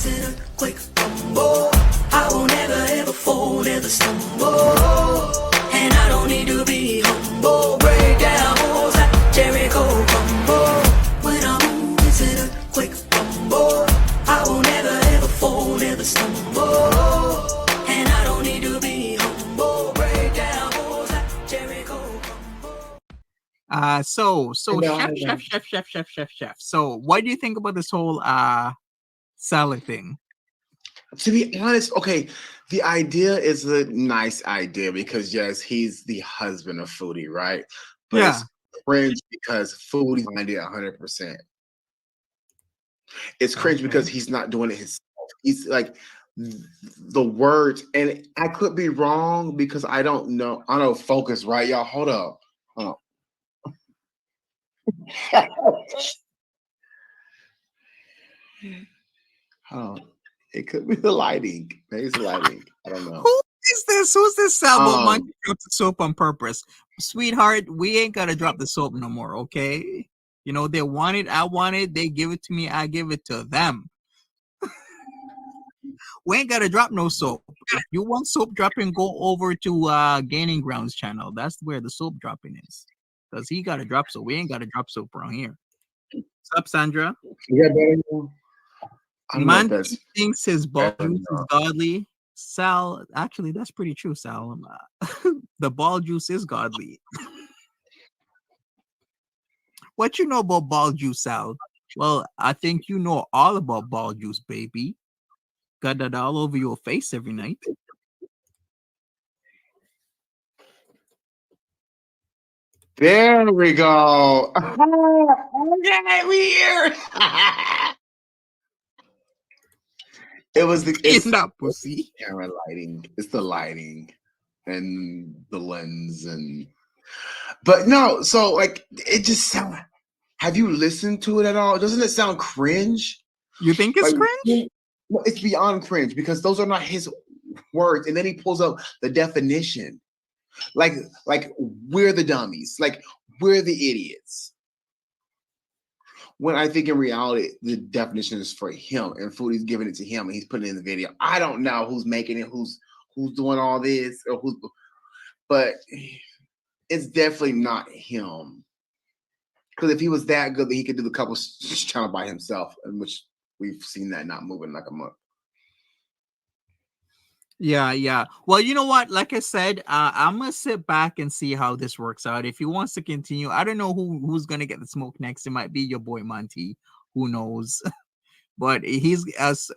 it's in a quick rumble. I won't ever ever fall, never stumble. And I don't need to be humble. Break down walls like Jericho crumble. When I move, it's in a quick rumble. I won't ever ever fall, never stumble. And I don't need to be humble. Break down walls like Jericho crumble. So chef. So what do you think about this whole salad thing? To be honest, okay, the idea is a nice idea because yes, he's the husband of Foodie, right? But Yeah. it's cringe because Foodie minded 100%. It's cringe because he's not doing it himself. He's like the words, and I could be wrong because I don't know. I don't focus, right, y'all? Hold up. Hold on. It could be the lighting. Maybe it's the lighting. I don't know. Who is this? Who's this sailboat monkey dropped the soap on purpose? Sweetheart, we ain't gotta drop the soap no more, okay? You know, they want it, I want it, they give it to me, I give it to them. We ain't gotta drop no soap. If you want soap dropping, go over to Gaining Grounds channel. That's where the soap dropping is. Because he gotta drop soap. We ain't gotta drop soap around here. What's up, Sandra? Monty thinks his ball juice is godly. Sal, actually, that's pretty true, Sal. The ball juice is godly. What you know about ball juice, Sal? Well, I think you know all about ball juice, baby. Got that all over your face every night. There we go. Okay, we here. It was it's not pussy. Camera lighting. It's the lighting and the lens but no, so like it just sound. Have you listened to it at all? Doesn't it sound cringe? You think it's cringe? Well, it's beyond cringe because those are not his words. And then he pulls up the definition. Like we're the dummies. Like we're the idiots. When I think in reality, the definition is for him, and Foodie's giving it to him, and he's putting it in the video. I don't know who's making it, who's doing all this, or who's, but it's definitely not him. Because if he was that good, that he could do the couple channel by himself, in which we've seen that not moving like a month. Yeah. Well, you know what? Like I said, I'm gonna sit back and see how this works out. If he wants to continue, I don't know who's gonna get the smoke next. It might be your boy Monty. Who knows? But he's as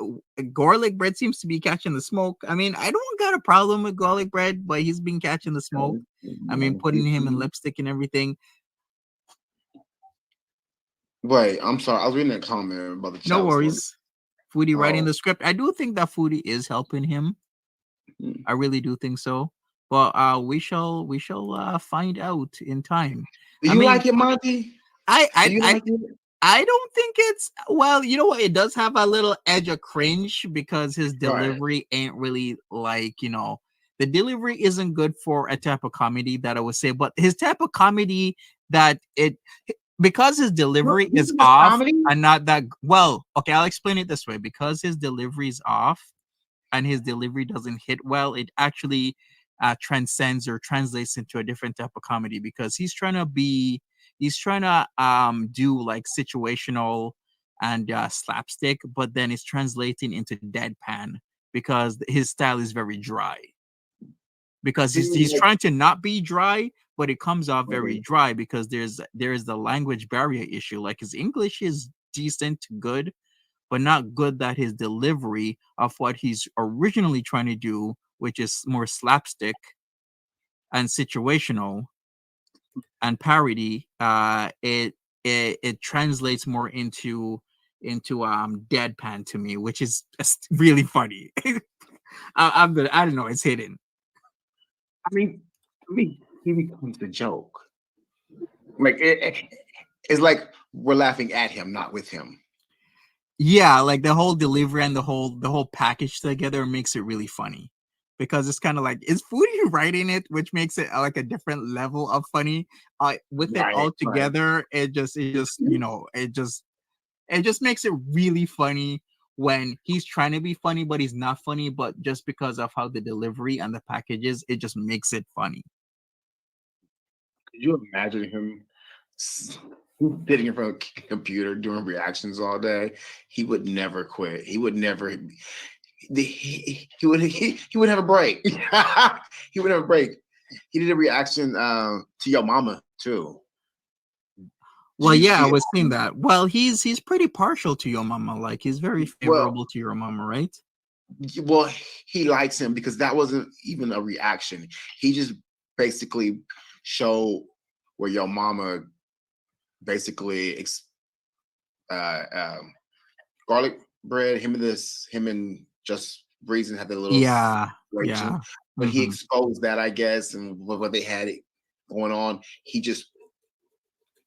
garlic bread seems to be catching the smoke. I mean, I don't got a problem with garlic bread, but he's been catching the smoke. I mean, putting him in lipstick and everything. Wait, I'm sorry. I was reading that comment about the chat. No worries. Foodie writing the script. I do think that Foodie is helping him. I really do think so. But we shall find out in time. Do you like it, Monty? I don't think it's well, you know what? It does have a little edge of cringe because his delivery ain't really like, you know, the delivery isn't good for a type of comedy that I would say, but his type of comedy that because his delivery is off comedy? And not that well, okay, I'll explain it this way. Because his delivery is off and his delivery doesn't hit well, it actually transcends or translates into a different type of comedy because he's trying to do like situational and slapstick, but then it's translating into deadpan because his style is very dry. Because he's trying to not be dry, but it comes off very dry because there's the language barrier issue. Like his English is decent to good, but not good that his delivery of what he's originally trying to do, which is more slapstick and situational and parody, it translates more into deadpan to me, which is really funny. I don't know, it's hidden. I mean, he becomes the joke. Like it's like we're laughing at him, not with him. Yeah, like the whole delivery and the whole package together makes it really funny. Because it's kind of like, is Foodie writing it, which makes it like a different level of funny. With it all together, it just you know, it just makes it really funny when he's trying to be funny, but he's not funny, but just because of how the delivery and the packages, it just makes it funny. Could you imagine him sitting in front of a computer doing reactions all day? He would never quit. He would never. He would have a break. He would have a break. He did a reaction to your mama too. Well, You yeah, I see it? was seeing that. Well, he's pretty partial to your mama. Like he's very Well, favorable to your mama, right? well, he likes him because that wasn't even a reaction. He just basically showed where your mama basically uh, um, garlic bread. Him and just Reason had the little Yeah, situation, yeah. but he Hmm. exposed that, I guess, and what they had it going on. He just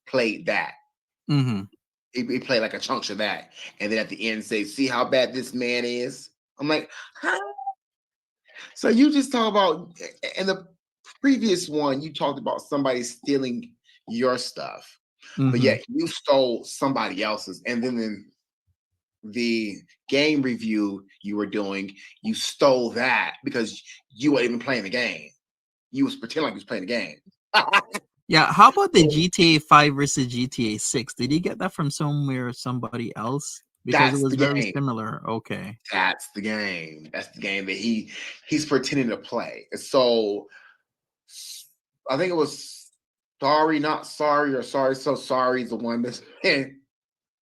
played that. Hmm. He played like a chunk of that, and then at the end say, "See how bad this man is." I'm like, huh? So you just talk about in the previous one, you talked about somebody stealing your stuff, but Hmm. yet you stole somebody else's, and then in the game review you were doing, you stole that because you weren't even playing the game. You was pretending like you was playing the game. Yeah. How about the GTA 5 versus GTA 6? Did you get that from somewhere or somebody else? Because it That's was the very game. similar. Okay. That's the game. That's the game that he's pretending to play. So I think it was sorry, not sorry, or sorry, so sorry is the one that's been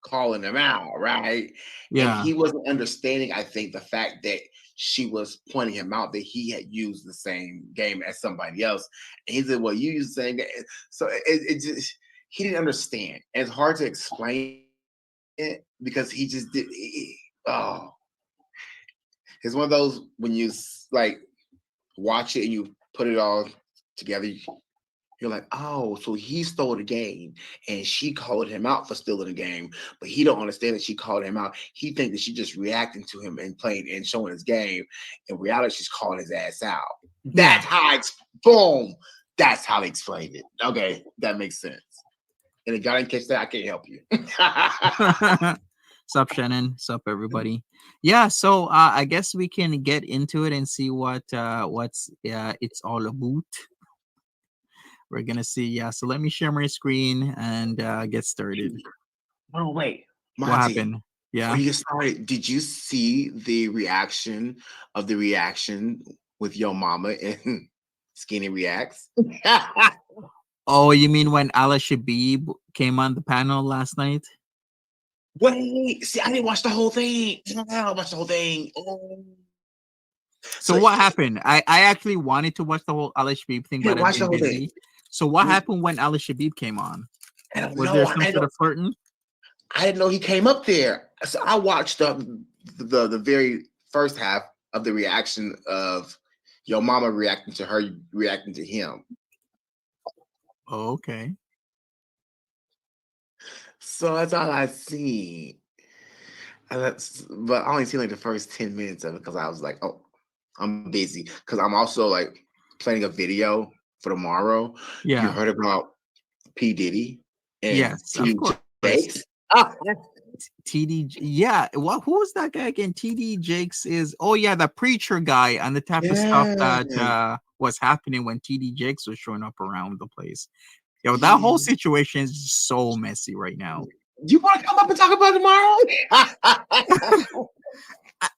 calling him out, right? And Yeah. he wasn't understanding, I think, the fact that she was pointing him out that he had used the same game as somebody else. And he said, "Well, you used the same game." So it just he didn't understand. And it's hard to explain it because he just did. Oh, it's one of those when you like watch it and you put it all together. You're like, oh, so he stole the game, and she called him out for stealing the game, but he don't understand that she called him out. He thinks that she just reacting to him and playing and showing his game. In reality, she's calling his ass out. Yeah. That's how boom. That's how they explained it. Okay, that makes sense. And if y'all didn't catch that, I can't help you. Sup, Shannon? Sup, everybody? Yeah. So I guess we can get into it and see what's it's all about. We're gonna see. Yeah. So let me share my screen and get started. Oh wait, What Monty. happened? Before Yeah. you get started, did you see the reaction of the reaction with your mama and Skinny Reacts? Oh, you mean when Ala Shabib came on the panel last night? Wait, see, I didn't watch the whole thing. I didn't watch the whole thing. Oh. So So what happened? I actually wanted to watch the whole Ala Shabib thing, you but didn't I've watch the been whole thing. busy. So what happened when Ala Shabib came on? I don't Was know. there some sort of flirting? I didn't know he came up there. So I watched the very first half of the reaction of your mama reacting to her reacting to him. Oh, okay. So that's all I see. But I only seen like the first 10 minutes of it because I was like, oh, I'm busy. Because I'm also like planning a video for tomorrow. You Yeah. heard about P. Diddy and Yes, of T. course. Jakes? Ah, TD. Yeah. What? Who was that guy again? TD Jakes is. Oh yeah, the preacher guy and the type of stuff yeah. that was happening when TD Jakes was showing up around the place. Yo, that Yeah. whole situation is so messy right now. You want to come up and talk about it tomorrow?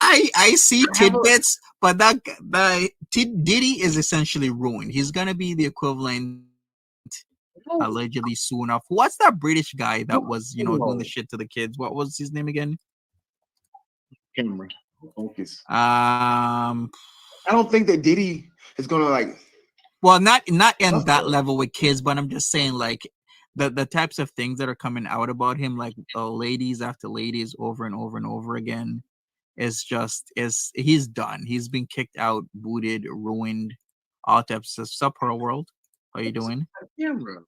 I see I have a, tidbits, but the Diddy is essentially ruined. He's gonna be the equivalent allegedly soon of what's that British guy that was doing the shit to the kids? What was his name again? camera. Focus. Um, I don't think that Diddy is gonna like. well, not in that Suffer. level with kids, but I'm just saying like the types of things that are coming out about him, like ladies after ladies over and over and over again. Is he's done. He's been kicked out, booted, ruined, all types of stuff. Pearl World, how you doing? Camera.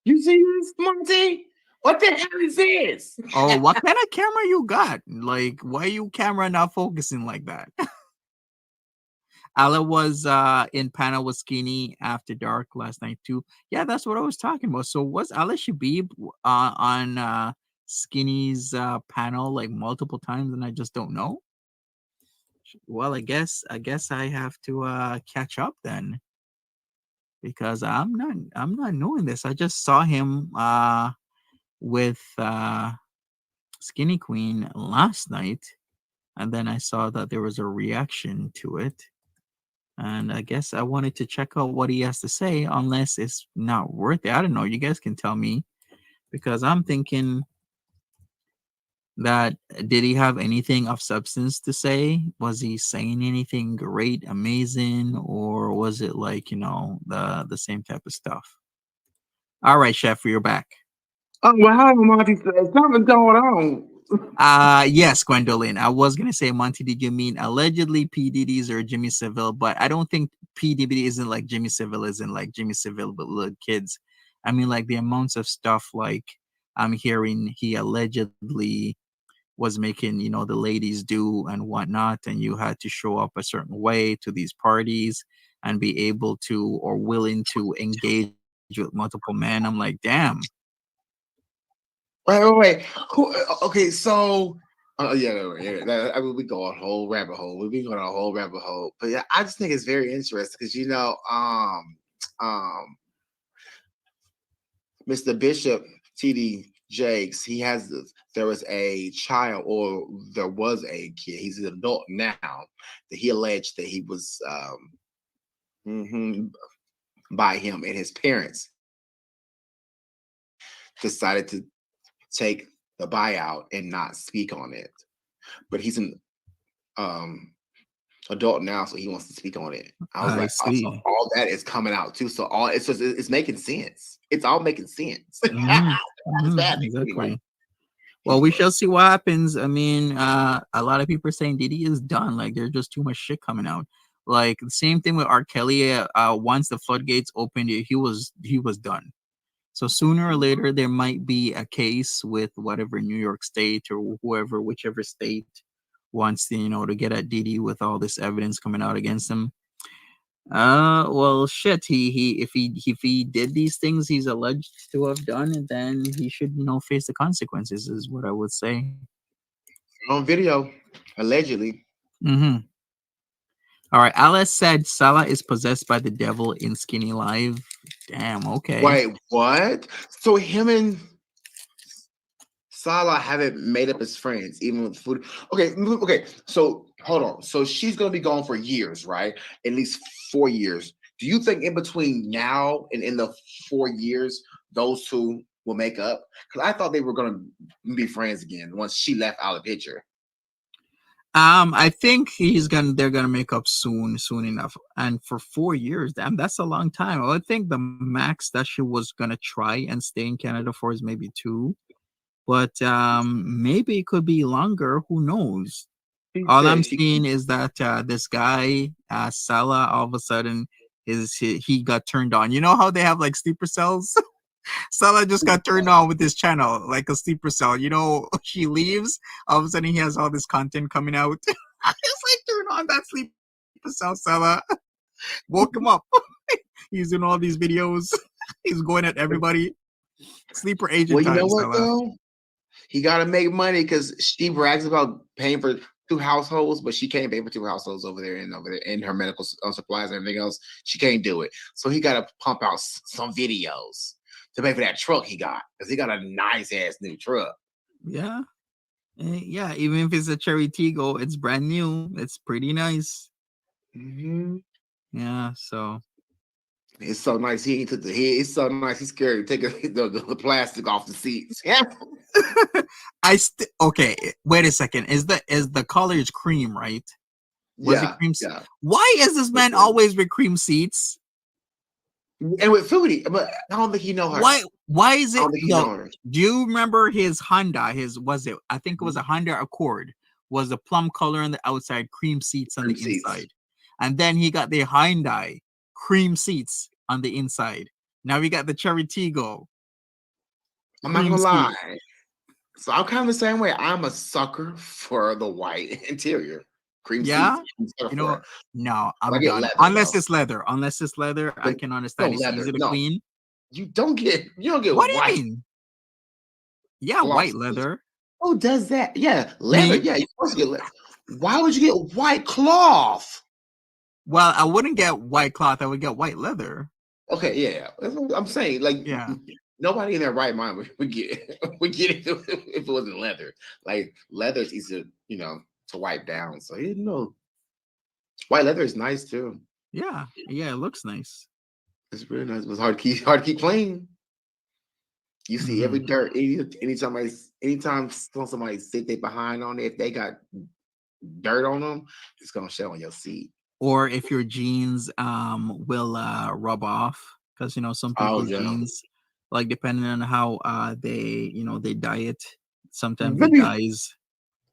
You see this, Monty? What the hell is this? Oh, what kind of camera you got? Like, why you camera not focusing like that? Ala was in panel with Skinny after dark last night too. Yeah, that's what I was talking about. So was Ala Shabib on Skinny's panel like multiple times and I just don't know. Well, I guess I have to catch up then because I'm not knowing this. I just saw him with Skinny Queen last night, and then I saw that there was a reaction to it. And I guess I wanted to check out what he has to say, unless it's not worth it. I don't know. You guys can tell me because I'm thinking that did he have anything of substance to say? Was he saying anything great, amazing, or was it like the same type of stuff? All right, Chef, you're back. Oh well, how Monty said something's going on. Yes, Gwendolyn. I was gonna say, Monty, did you mean allegedly P. Diddy's or Jimmy Savile? But I don't think P. Diddy isn't like Jimmy Savile isn't like Jimmy Savile, but little kids. I mean, like the amounts of stuff like I'm hearing he allegedly was making, the ladies do and whatnot, and you had to show up a certain way to these parties and be able to or willing to engage with multiple men. I'm like, damn. Wait. Okay, so I mean, we go a whole rabbit hole. We be going a whole rabbit hole, but yeah, I just think it's very interesting because Mr. Bishop TD Jakes, there was a child, or there was a kid. He's an adult now that he alleged that he was by him, and his parents decided to take the buyout and not speak on it. But he's an adult now, so he wants to speak on it. I was I like, see. also, all that is coming out too. So it's making sense. It's all making sense. Mhm, It's mhm, bad. Anyway. exactly. Well, we shall see what happens. I mean, a lot of people are saying Diddy is done. Like, there's just too much shit coming out. Like the same thing with R. Kelly. Once the floodgates opened, he was done. So sooner or later, there might be a case with whatever New York State or whoever, whichever state wants to get at Diddy with all this evidence coming out against him. Well, shit. If he did these things he's alleged to have done, then he should face the consequences. Is what I would say. On video, allegedly. Mm-hmm. All right. Alice said Salah is possessed by the devil in Skinny Live. Damn. Okay. Wait, what? So him and Salah haven't made up as friends, even with food. Okay. So hold on. So she's gonna be gone for years, right? At least 4 years. Do you think in between now and in the 4 years, those two will make up? Because I thought they were gonna be friends again once she left out of the picture. I think they're gonna make up soon enough. And for 4 years, damn, that's a long time. I think the max that she was gonna try and stay in Canada for is maybe 2. But maybe it could be longer. Who knows? All I'm seeing is that this guy, Salah, all of a sudden he got turned on. You know how they have like sleeper cells? Salah just got turned on with this channel, like a sleeper cell. She leaves, all of a sudden he has all this content coming out. It's like, turn on that sleeper cell, Salah. Woke him up. He's doing all these videos. He's going at everybody. Sleeper agent. Well, you know time, what Salah. though? He got to make money because she brags about paying for 2 households, but she can't pay for 2 households over there and her medical supplies and everything else. She can't do it. So he got to pump out some videos to pay for that truck he got, because he got a nice ass new truck. Yeah. Yeah, even if it's a Cherry Tiggo, it's brand new. It's pretty nice. Mm-hmm. Yeah, so It's so nice. It's so nice. He's scared to take the plastic off the seats. Yeah. Okay. Wait a second. Is the color is cream, right? Was it cream? Yeah. Why is this man always with cream seats? And with Foodie, but I don't think he know her. Why is it? I don't think he know her. Do you remember his Honda? I think it was a Honda Accord. Was the plum color on the outside, cream seats on the inside, and then he got the Hyundai cream seats on the inside. Now we got the Cherry Tiggo. I'm not gonna lie. So I'm kind of the same way. I'm a sucker for the white interior. Cream seats. No, I'm get done. leather, Unless it's leather. I can understand. It's leather. easy to No. clean. You don't get What white. do you mean? Yeah, Gloss. white leather. Who does that? Yeah, leather. Me? Yeah, you're supposed to get leather. Why would you get white cloth? Well, I wouldn't get white cloth. I would get white leather. Okay, yeah, that's what I'm saying. Like Yeah. nobody in their right mind would get would get it if it wasn't leather. Like leather is easy, to wipe down. So you know, white leather is nice too. Yeah. Yeah, it looks nice. It's really nice. It's hard to keep clean. You see every Mhm. dirt. Anytime somebody sit there behind on it, if they got dirt on them, it's gonna show on your seat. Or if your jeans will rub off, because some Oh people's yeah. jeans, like depending on how they dye it, sometimes Let it me. dyes.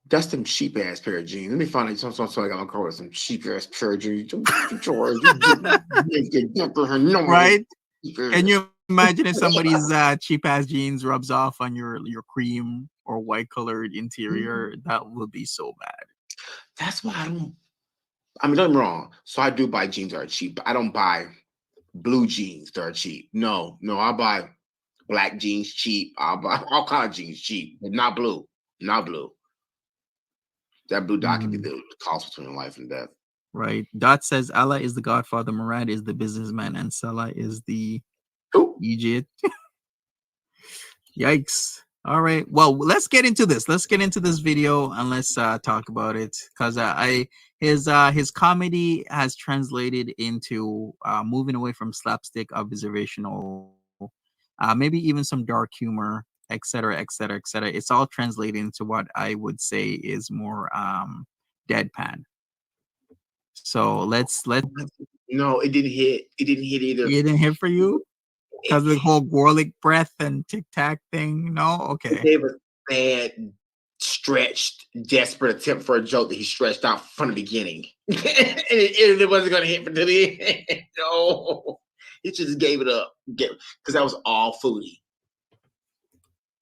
That's them cheap ass pair of jeans. Let me find out something I got call it some cheap ass pair of jeans. No, Right? Can you imagine if somebody's cheap ass jeans rubs off on your cream or white colored interior? That would be so bad. That's why I don't. I mean, don't get me wrong. So I do buy jeans that are cheap, but I don't buy blue jeans that are cheap. No, I buy black jeans cheap. I'll buy all kind of jeans cheap, but not blue. Not blue. That blue dot could be Mhm. the cost between life and death. Right. Dot says Allah is the godfather, Murad is the businessman, and Salah is the Ooh. Egypt. Yikes. All right. Well, let's get into this. Let's get into this video and let's talk about it because his comedy has translated into moving away from slapstick, observational, maybe even some dark humor, etc., etc., etc. It's all translated into what I would say is more deadpan. So let No, it didn't hit. It didn't hit either. it didn't hit for you It, because the whole Gorlick breath and tic tac thing. No, it okay. gave a bad, stretched, desperate attempt for a joke that he stretched out from the beginning, and it wasn't going to hit until the end. No, he just gave it up because that was all foodie.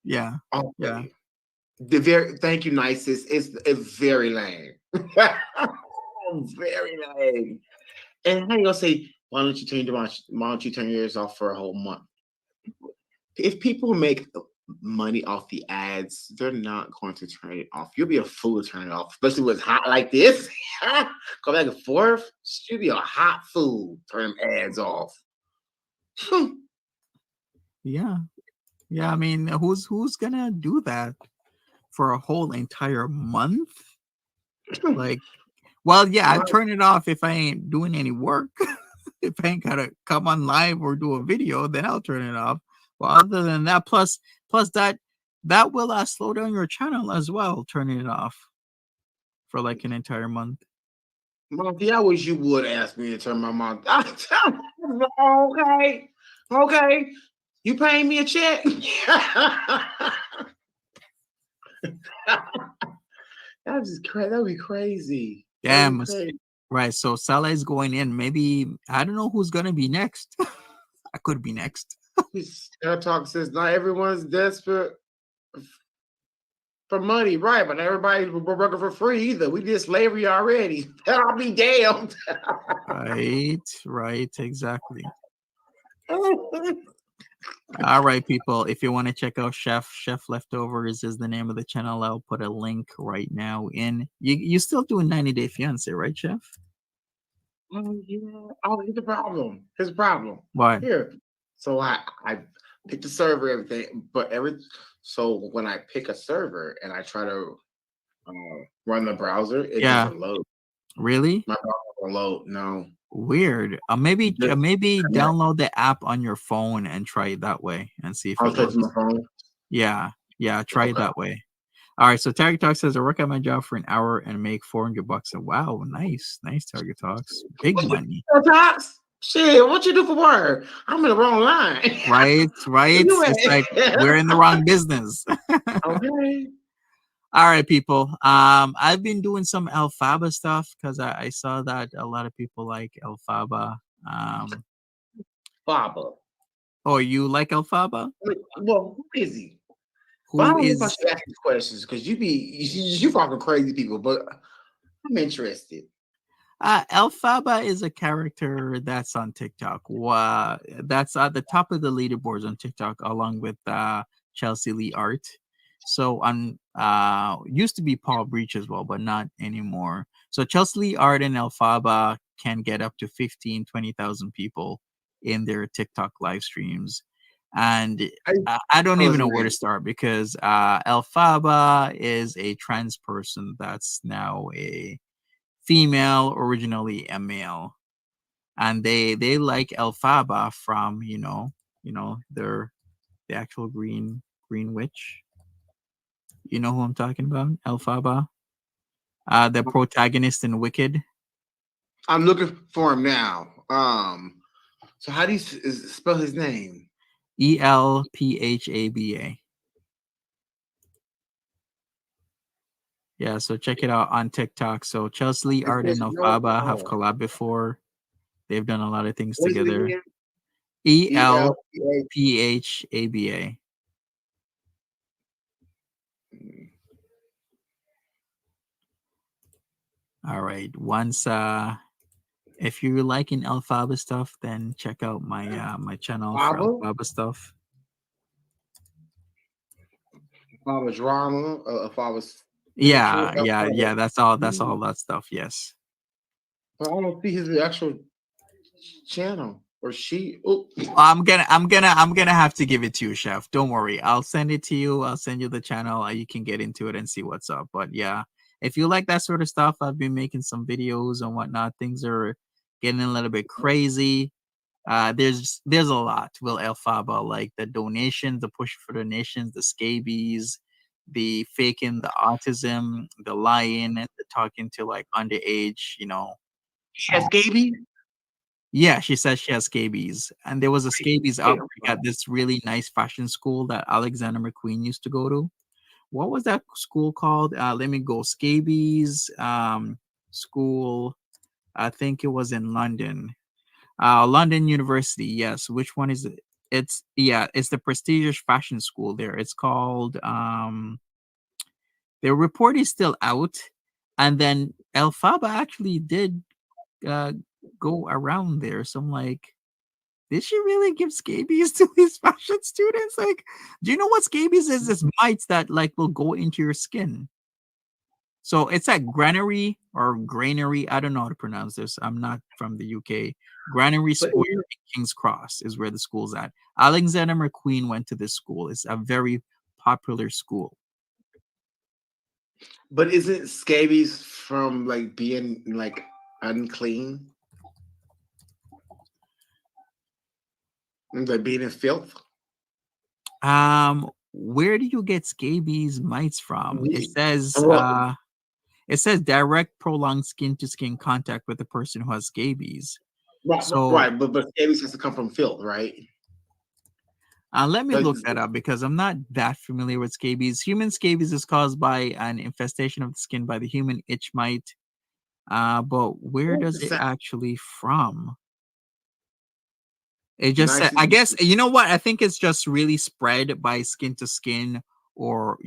Yeah, All yeah. foodie. Thank you, nicest. It's very lame. Very lame. And how you gonna say, why don't you turn yours off for a whole month? If people make money off the ads, they're not going to turn it off. You'll be a fool to turn it off, especially when it's hot like this. Go back and forth. You'll be a hot fool turn them ads off. Yeah. Yeah, I mean, who's gonna do that for a whole entire month? Like, well, yeah, I'd turn it off if I ain't doing any work. If I ain't gotta come on live or do a video, then I'll turn it off. Well, other than that, plus that will slow down your channel as well, turning it off for like an entire month. Monty, I wish you would ask me to turn my mouth. Okay, okay. You paying me a check? That's crazy. That'd be crazy. That'd be Damn. crazy. Right. So Salah is going in. Maybe I don't know who's gonna be next. I could be next. Air Talk says not everyone's desperate for money, right? But everybody's working for free either. We did slavery already. I'll be damned. Right, exactly. All right, people. If you want to check out Chef Leftovers is the name of the channel. I'll put a link right now in. You still doing 90 Day Fiance, right, Chef? Oh yeah. Oh, here's the problem. Here's the problem. Why? Here. So I pick the server, everything, but so when I pick a server and I try to run the browser, it Yeah. doesn't load. Really? My browser won't load. No. Weird. Maybe download the app on your phone and try it that way and see if I'll it take works. my phone. Yeah, try it Okay. that way. All right, so Target Talk says I work at my job for an hour and make $400. Wow, nice Target Talks, big money. Talks? Shit, what you do for work? I'm in the wrong line. Right. It's like we're in the wrong business. Okay. All right, people. I've been doing some Alfaba stuff because I saw that a lot of people like Alfaba. Baba. Oh, you like Alfaba? Well, who is he? But I Who don't know if I is should ask these questions because you fucking crazy people, but I'm interested. Elphaba is a character that's on TikTok. That's at the top of the leaderboards on TikTok, along with Chelsea Lee Art. So on used to be Paul Breach as well, but not anymore. So Chelsea Art and Elphaba can get up to 15, 20,000 people in their TikTok live streams. And I don't even know where to start because Elphaba is a trans person that's now a female, originally a male. And they like Elphaba from, their the actual green witch. You know who I'm talking about? Elphaba. The protagonist in Wicked. I'm looking for him now. So how do you spell his name? Elphaba. Yeah, so check it out on TikTok. So Chelsea Art and Elphaba have collabed before. They've done a lot of things together. Elphaba. All right. Once if you're liking Elphaba stuff, then check out my my channel for Elphaba stuff. Elphaba drama, Elphaba's yeah. That's all that stuff. Yes. But I don't see his actual channel or she. Oh. I'm gonna have to give it to you, Chef. Don't worry. I'll send it to you. I'll send you the channel. You can get into it and see what's up. But yeah, if you like that sort of stuff, I've been making some videos and whatnot. Things are getting a little bit crazy. There's a lot. Will Elphaba, like the donations, the push for donations, the scabies, the faking the autism, the lying, the talking to like underage, She has scabies? Yeah, she says she has scabies. And there was a scabies outbreak at this really nice fashion school that Alexander McQueen used to go to. What was that school called? Let me go. Scabies school. I think it was in London. London University. Yes. Which one is it? It's the prestigious fashion school there. It's called the report is still out. And then Elphaba actually did go around there. So I'm like, did she really give scabies to these fashion students? Like, do you know what scabies is? It's mites that like will go into your skin. So it's at Granary or Granary. I don't know how to pronounce this. I'm not from the UK. Granary Square in King's Cross is where the school's at. Alexander McQueen went to this school. It's a very popular school. But isn't scabies from like being like unclean? Like being in filth? Where do you get scabies mites from? It says direct prolonged skin to skin contact with the person who has scabies. Right, So right, but scabies has to come from filth, right? let me look that up because I'm not that familiar with scabies. Human scabies is caused by an infestation of the skin by the human itch mite. But where does it actually from? It just said, I guess, you know what? I think it's just really spread by skin to skin or,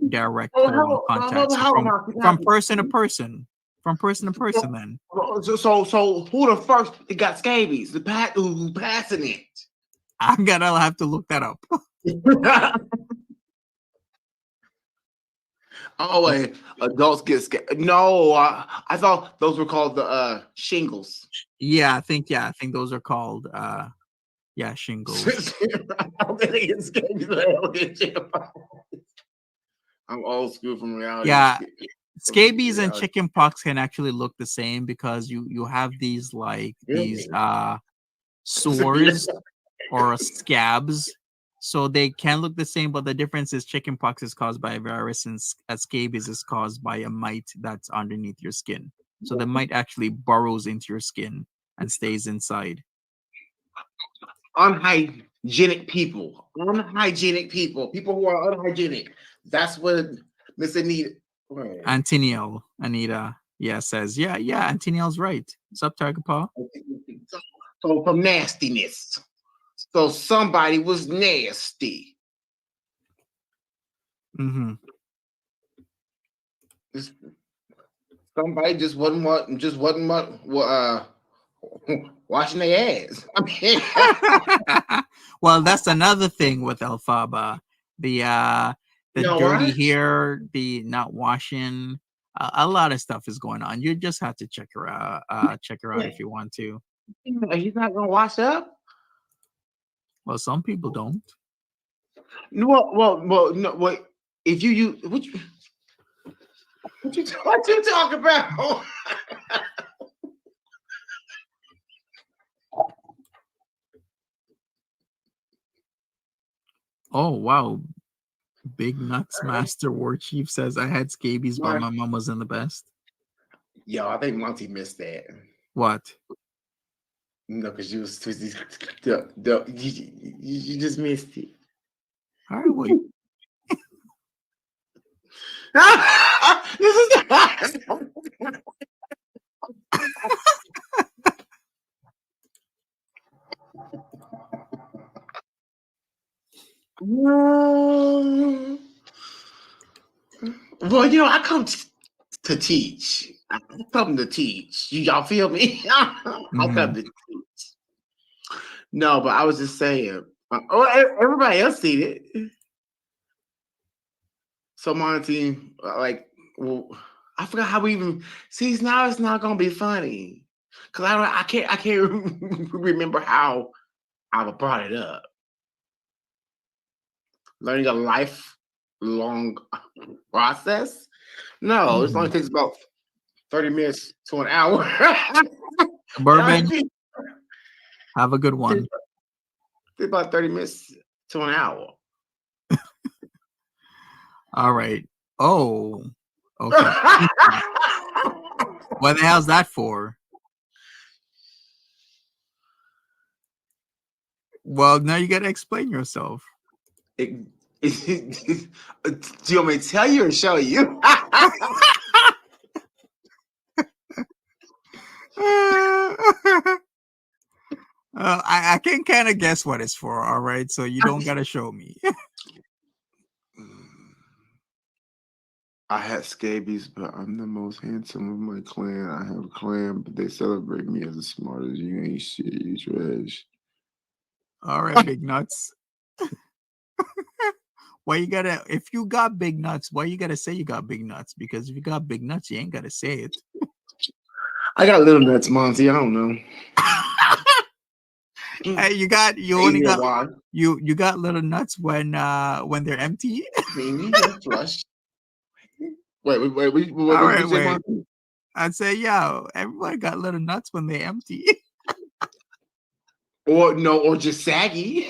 direct contact. So from person to person. From person to person then. So who the first got scabies? The who passing it? I'm gonna have to look that up. Oh, wait, adults get scared. No, I thought those were called the shingles. Yeah, I think those are called shingles. I'm old school from reality. Yeah, scabies and chickenpox can actually look the same because you have these sores or scabs. So they can look the same, but the difference is chickenpox is caused by a virus and scabies is caused by a mite that's underneath your skin. So the mite actually burrows into your skin and stays inside. Unhygienic people. People who are unhygienic. That's what Miss Anita. Anita, says, Antiniel's right. What's up, Tiger Paw? So from nastiness. So somebody was nasty. Mm-hmm. Somebody just wasn't washing their ass. Well, that's another thing with Elphaba. The the You know dirty what? hair, the not washing. A lot of stuff is going on. You just have to check her out. Check her out Yeah. if you want to. He's not gonna wash up. Well, some people don't. No, no. What if you what you talking about? Oh wow, Big Nuts Master War Chief says I had scabies, but my mom wasn't the best. Yo, I think Monty missed that. What? No, because you was twisty. You just missed it. All right, well, This is well, I come to teach. I come to teach. Y'all feel me? I come to teach. No, but I was just saying. Everybody else seen it. So Monty, like, well, I forgot how we even see. Now it's not gonna be funny because I can't remember how I brought it up. Learning a lifelong process. No, it only takes about 30 minutes to an hour. Bourbon, have a good one. It's about 30 minutes to an hour. All right. Oh, okay. What the hell's that for? Well, now you gotta explain yourself. Do you want me to tell you or show you? I can kind of guess what it's for. All right, so you don't gotta show me. I had scabies, but I'm the most handsome of my clan. I have a clan, but they celebrate me as the smartest. You ain't shit, you trash. All right, Big Nuts. Why you gotta? If you got big nuts, why you gotta say you got big nuts? Because if you got big nuts, you ain't gotta say it. I got little nuts, Monty. I don't know. Hey, you got you got little nuts when they're empty. Maybe just flush. Wait, what All did right, you say, wait. Monty? I'd say, yeah, everybody got little nuts when they're empty. Or just saggy.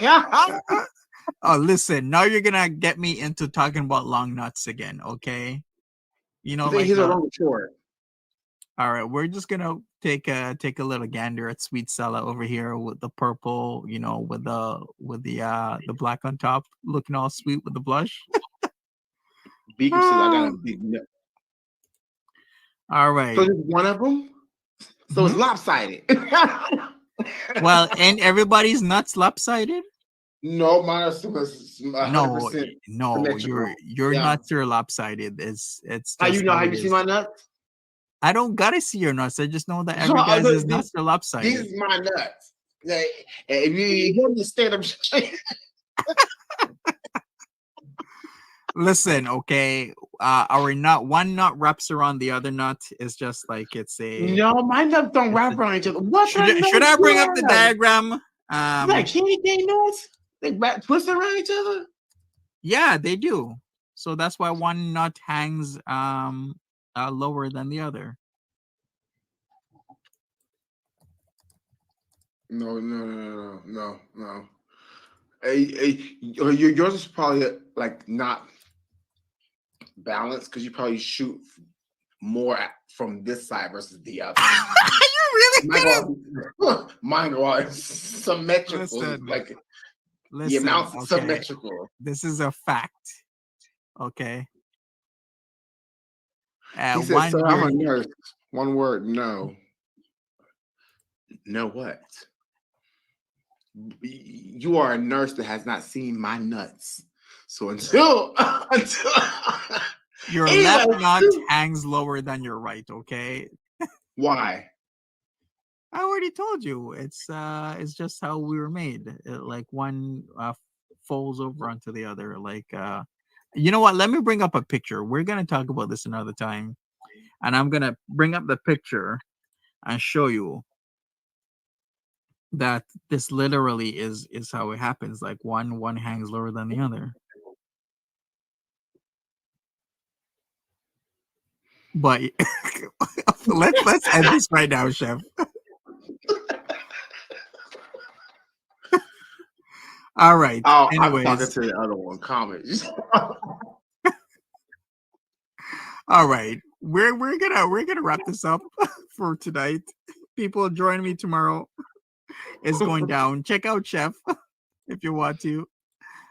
Oh, listen, now you're gonna get me into talking about long nuts again, okay? You know, I think like he's a long short. all right, we're just gonna take a little gander at Sweet Stella over here with the purple, with the black on top, looking all sweet with the blush. Beacon says I got a big nut. All right. So just one of them. So it's lopsided. Well, and everybody's nuts lopsided. No, mine is 100% No, symmetrical. your nuts are lopsided. It's How just you know? how How it you see is. my nuts? I don't gotta see your nuts. I just know that every guy's nuts are lopsided. These is my nuts. Like, if you understand, I'm saying. Listen, okay. Our nut, one nut wraps around the other nut. Is just like it's a. No, my nuts don't wrap around each other. What Should I bring up the diagram? Like candy cane nuts? They twist around each other? Yeah, they do. So that's why one nut hangs lower than the other. No. Yours is probably like not balanced because you probably shoot more from this side versus the other. You really Mine are symmetrical. Listen, the amount's okay. symmetrical. This is a fact. Okay. He said, "Sir, I'm a nurse." One word, no. No what? You are a nurse that has not seen my nuts. So until your left nut hangs lower than your right, okay? Why? I already told you. It's just how we were made. Like one folds over onto the other. Like You know what? Let me bring up a picture. We're gonna talk about this another time, and I'm gonna bring up the picture and show you that this literally is how it happens. Like one hangs lower than the other. But let's end this right now, Chef. All right. Oh, I'm Anyways, talking to the other one. Comments. all right. We're gonna wrap this up for tonight. People join me tomorrow. It's going down. Check out Chef if you want to.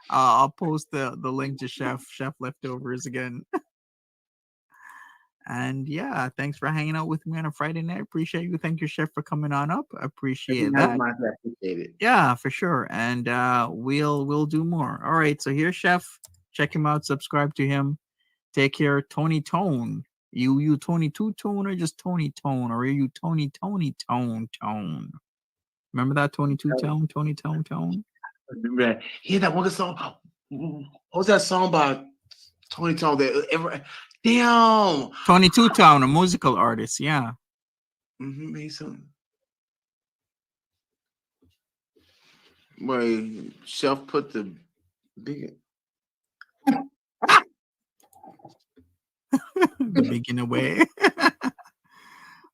I'll post the link to Chef Leftovers again. And yeah, thanks for hanging out with me on a Friday night. Appreciate you. Thank you, Chef, for coming on up. Appreciate that. Appreciate it. Yeah, for sure. And we'll do more. All right. So here's Chef. Check him out. Subscribe to him. Take care, Tony Tone. You Tony Two Tone or just Tony Tone, or are you Tony Tone? Remember that Tony Two Tone, Tony Tone? Remember that? Hear that one good song? What was that song by Tony Tone? Damn. Tony Two Tone, a musical artist. Yeah. Made some. Wait, Chef put the big. The beginner way.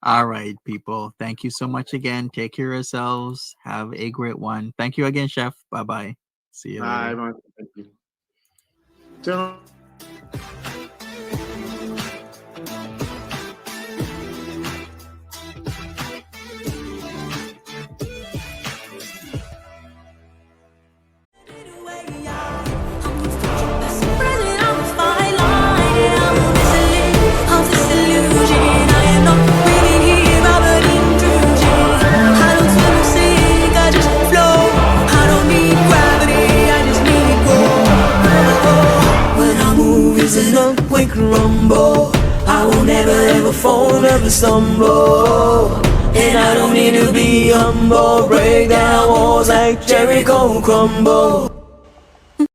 All right, people. Thank you so much again. Take care of yourselves. Have a great one. Thank you again, Chef. Bye-bye. See you later. Bye. Thank you. Don't. Rumble, I will never ever fall, never stumble. And I don't need to be humble. Break down walls like Jericho crumble.